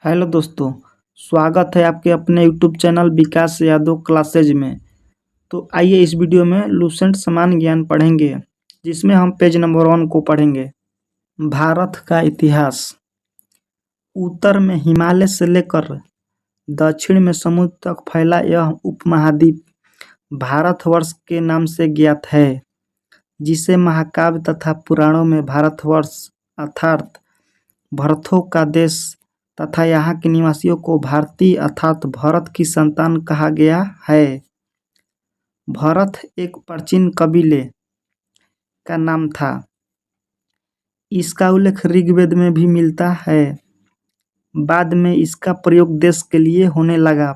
Hello दोस्तों। स्वागत है आपके अपने यूट्यूब चैनल विकास यादव क्लासेज में। तो आइए इस वीडियो में लुसेंट समान ज्ञान पढ़ेंगे, जिसमें हम पेज नंबर 1 को पढ़ेंगे। भारत का इतिहास। उत्तर में हिमालय से लेकर दक्षिण में समुद्र तक फैला यह उपमहाद्वीप भारतवर्ष के नाम से ज्ञात है, जिसे महाकाव्य तथा पुराणों में भारतवर्ष अर्थात भरतों का देश तथा यहाँ के निवासियों को भारतीय अर्थात भरत की संतान कहा गया है। भरत एक प्राचीन कबीले का नाम था। इसका उल्लेख ऋग्वेद में भी मिलता है। बाद में इसका प्रयोग देश के लिए होने लगा।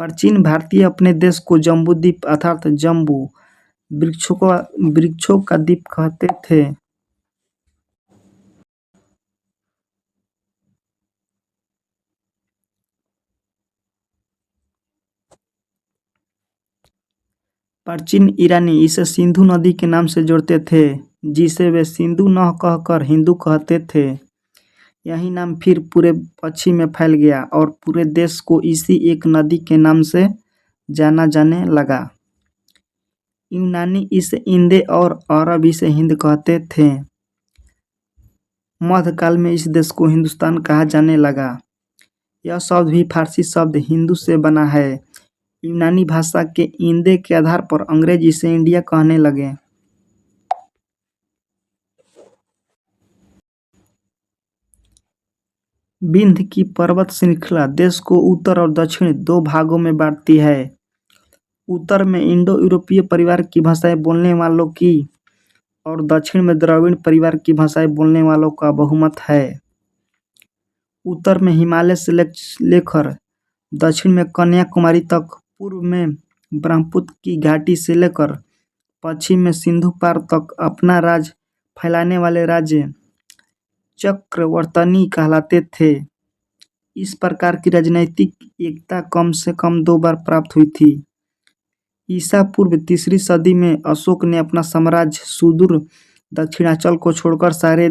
प्राचीन भारतीय अपने देश को जम्बूद्वीप अर्थात जम्बू वृक्षों का द्वीप कहते थे। प्राचीन ईरानी इसे सिंधु नदी के नाम से जोड़ते थे, जिसे वे सिंधु न कहकर हिंदू कहते थे। यही नाम फिर पूरे पश्चिम में फैल गया और पूरे देश को इसी एक नदी के नाम से जाना जाने लगा। यूनानी इसे इंदे और अरब इसे हिंद कहते थे। मध्यकाल में इस देश को हिंदुस्तान कहा जाने लगा। यह शब्द भी फारसी शब्द हिंदू से बना है। यूनानी भाषा के इंदे के आधार पर अंग्रेज इसे इंडिया कहने लगे। विंध्य की पर्वत श्रृंखला देश को उत्तर और दक्षिण दो भागों में बांटती है। उत्तर में इंडो यूरोपीय परिवार की भाषाएं बोलने वालों की और दक्षिण में द्रविड़ परिवार की भाषाएं बोलने वालों का बहुमत है। उत्तर में हिमालय से लेकर दक्षिण में कन्याकुमारी तक, पूर्व में ब्रह्मपुत्र की घाटी से लेकर पश्चिम में सिंधु पार तक अपना राज फैलाने वाले राज्य चक्रवर्ती कहलाते थे। इस प्रकार की राजनीतिक एकता कम से कम 2 बार प्राप्त हुई थी। ईसा पूर्व 3री सदी में अशोक ने अपना साम्राज्य सुदूर दक्षिणांचल को छोड़कर सारे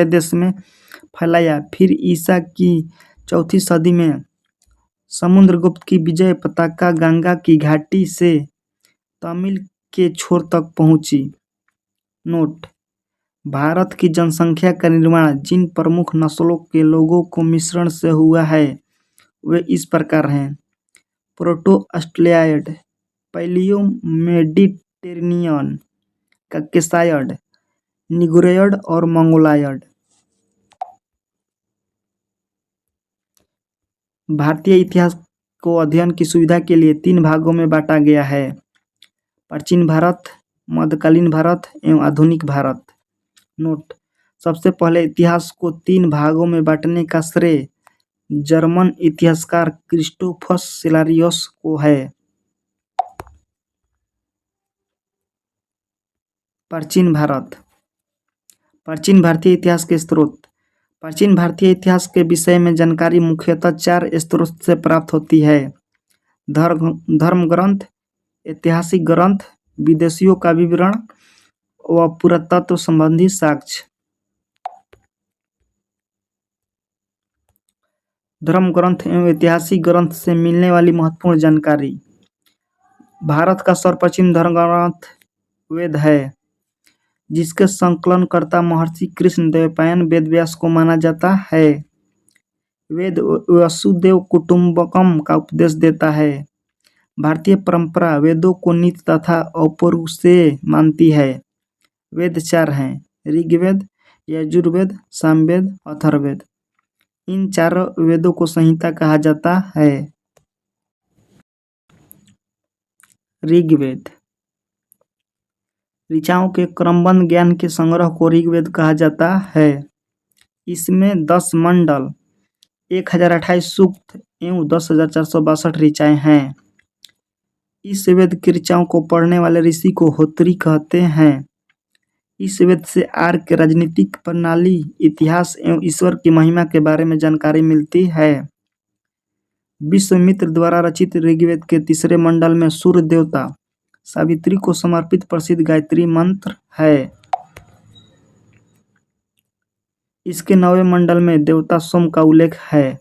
देश में फैलाया। फिर ईसा की 4ठी सदी में समुद्रगुप्त की विजय पताका गंगा की घाटी से तमिल के छोर तक पहुंची। नोट: भारत की जनसंख्या का निर्माण जिन प्रमुख नस्लों के लोगों को मिश्रण से हुआ है वे इस प्रकार हैं: proto Australoid, paleo Mediterranean, Caucasoid, Negroid और मंगोलायड। भारतीय इतिहास को अध्ययन की सुविधा के लिए 3 भागों में बांटा गया है: प्राचीन भारत, मध्यकालीन भारत एवं आधुनिक भारत। नोट: सबसे पहले इतिहास को 3 भागों में बांटने का श्रेय जर्मन इतिहासकार क्रिस्टोफस सेलारियस को है। प्राचीन भारत। प्राचीन भारतीय इतिहास के स्रोत। प्राचीन भारतीय इतिहास के विषय में जानकारी मुख्यतः 4 स्रोत से प्राप्त होती है: धर्म ग्रंथ, ऐतिहासिक ग्रंथ, विदेशियों का विवरण व पुरातत्व संबंधी साक्ष्य। धर्म ग्रंथ एवं ऐतिहासिक ग्रंथ से मिलने वाली महत्वपूर्ण जानकारी। भारत का सर्वप्राचीन धर्म ग्रंथ वेद है, जिसके संकलनकर्ता महर्षि कृष्ण द्वैपायन वेदव्यास को माना जाता है। वेद वसुदेव कुटुंबकम का उपदेश देता है। भारतीय परंपरा वेदों को नित्य तथा अपौरुषेय मानती है। वेद 4 हैं: ऋग्वेद, यजुर्वेद, सामवेद, अथर्ववेद। इन 4 वेदों को संहिता कहा जाता है। ऋग्वेद ऋचाओं के क्रमबद्ध ज्ञान के संग्रह को ऋग्वेद कहा जाता है। इसमें 10 मंडल, 1028 सूक्त एवं 10,462 ऋचाएं हैं। इस वेद की ऋचाओं को पढ़ने वाले ऋषि को होत्री कहते हैं। इस वेद से आर्य के राजनीतिक प्रणाली, इतिहास एवं ईश्वर की महिमा के बारे में जानकारी मिलती है। विश्वामित्र द्वारा रचित ऋग्वेद के 3रे मंडल में सूर्य देवता सावित्री को समर्पित प्रसिद्ध गायत्री मंत्र है। इसके 9वें मंडल में देवता सोम का उल्लेख है।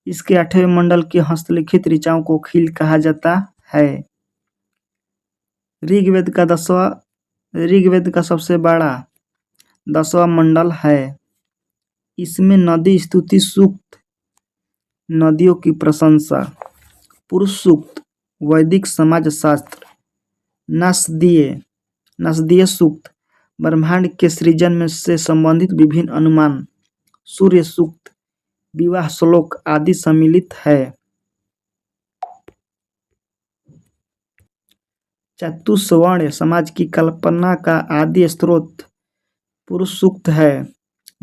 इसके 8वें मंडल की हस्तलिखित ऋचाओं को खील कहा जाता है। ऋग्वेद का सबसे बड़ा 10वां मंडल है। इसमें नदी स्तुति सूक्त, नदियों की प्रशंसा, पुरुष सूक्त, वैदिक समाज शास्त्र, नासदीय सूक्त, ब्रह्मांड के सृजन में से संबंधित विभिन्न अनुमान, सूर्य सूक्त, विवाह श्लोक आदि सम्मिलित है। चतुष्वर्ण समाज की कल्पना का आदि स्रोत पुरुष सूक्त है,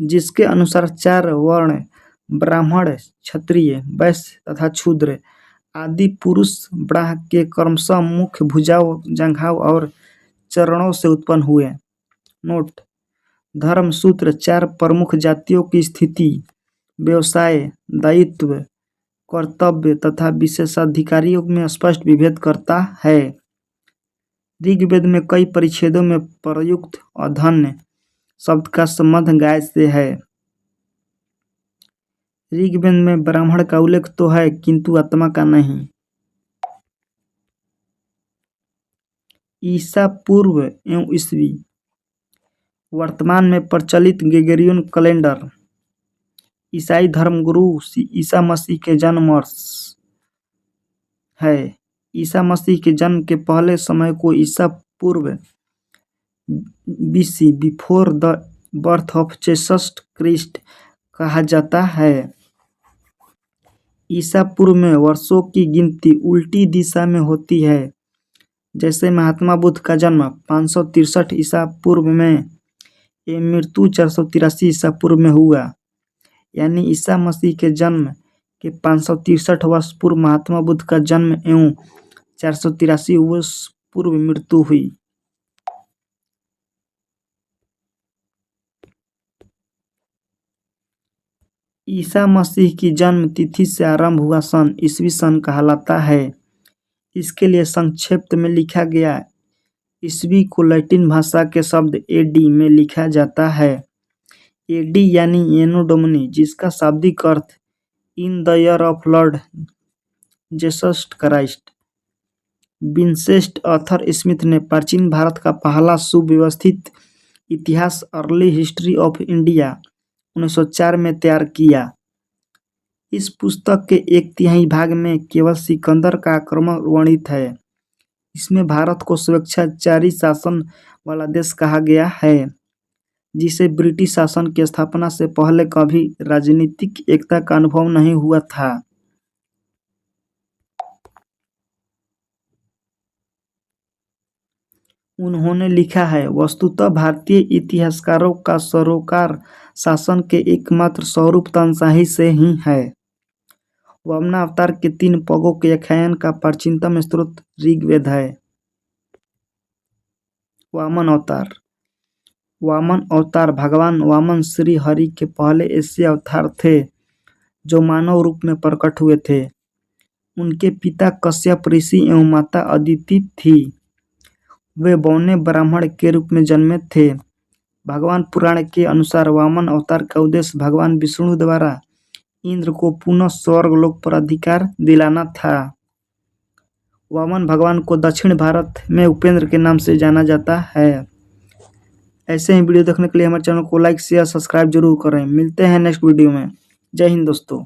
जिसके अनुसार 4 वर्ण ब्राह्मण, क्षत्रिय, वैश्य तथा शूद्र आदि पुरुष ब्राह् के क्रमशः मुख, भुजाओं, जंघाओं और चरणों से उत्पन्न हुए। नोट: धर्म सूत्र 4 प्रमुख जातियों की स्थिति, व्यवसाय, दायित्व, कर्तव्य तथा विशेषाधिकारियों में स्पष्ट विभेद करता है। ऋग्वेद में कई परिच्छेदों में प्रयुक्त अधन्य शब्द का संबंध गाय से है। ऋग्वेद में ब्राह्मण का उल्लेख तो है, किंतु आत्मा का नहीं। ईसा पूर्व एवं ईस्वी: वर्तमान में प्रचलित ग्रेगोरियन कैलेंडर ईसाई धर्मगुरु ईसा मसीह के जन्म वर्ष है। ईसा मसीह के जन्म के पहले समय को ईसा पूर्व BC, before the birth of Jesus Christ कहा जाता है। ईसा पूर्व में वर्षों की गिनती उल्टी दिशा में होती है। जैसे महात्मा बुद्ध का जन्म 563 ईसा पूर्व में एवं मृत्यु 483 ईसा पूर्व में हुआ, यानी ईसा मसीह के जन्म के 563 वर्ष पूर्व महात्मा बुद्ध का जन्म एवं 483 वर्ष पूर्व मृत्यु हुई। ईसा मसीह की जन्म तिथि से आरंभ हुआ सन ईस्वी सन कहलाता है। इसके लिए संक्षेप में लिखा गया ईस्वी को लैटिन भाषा के शब्द AD में लिखा जाता है। AD यानी एनो डोमिनी, जिसका शाब्दिक अर्थ in the year of lord Jesus Christ. Vincent Arthur Smith ने प्राचीन भारत का पहला सुव्यवस्थित इतिहास अर्ली हिस्ट्री ऑफ इंडिया 1904 में तैयार किया। इस पुस्तक के 1/3 भाग में केवल सिकंदर का आक्रमण वर्णित है। इसमें भारत को स्वेच्छाचारी शासन वाला देश कहा गया है, जिसे ब्रिटिश शासन की स्थापना से पहले कभी राजनीतिक एकता का अनुभव नहीं हुआ था। उन्होंने लिखा है, वस्तुतः भारतीय इतिहासकारों का सरोकार शासन के एकमात्र स्वरूप तानाशाही से ही है। वामनावतार के 3 पगों के आख्यान का प्राचीनतम स्रोत ऋग्वेद है। वामन अवतार भगवान वामन श्री हरि के पहले ऐसे अवतार थे जो मानव रूप में प्रकट हुए थे। उनके पिता कश्यप ऋषि एवं माता अदिति थी। वे बौने ब्राह्मण के रूप में जन्मे थे। भगवान पुराण के अनुसार वामन अवतार का उद्देश्य भगवान विष्णु द्वारा इंद्र को पुनः स्वर्गलोक पर अधिकार दिलाना था। वामन भगवान को दक्षिण भारत में उपेंद्र के नाम से जाना जाता है। ऐसे ही वीडियो देखने के लिए हमारे चैनल को लाइक, शेयर, सब्सक्राइब जरूर करें। मिलते हैं नेक्स्ट वीडियो में। जय हिंद दोस्तों।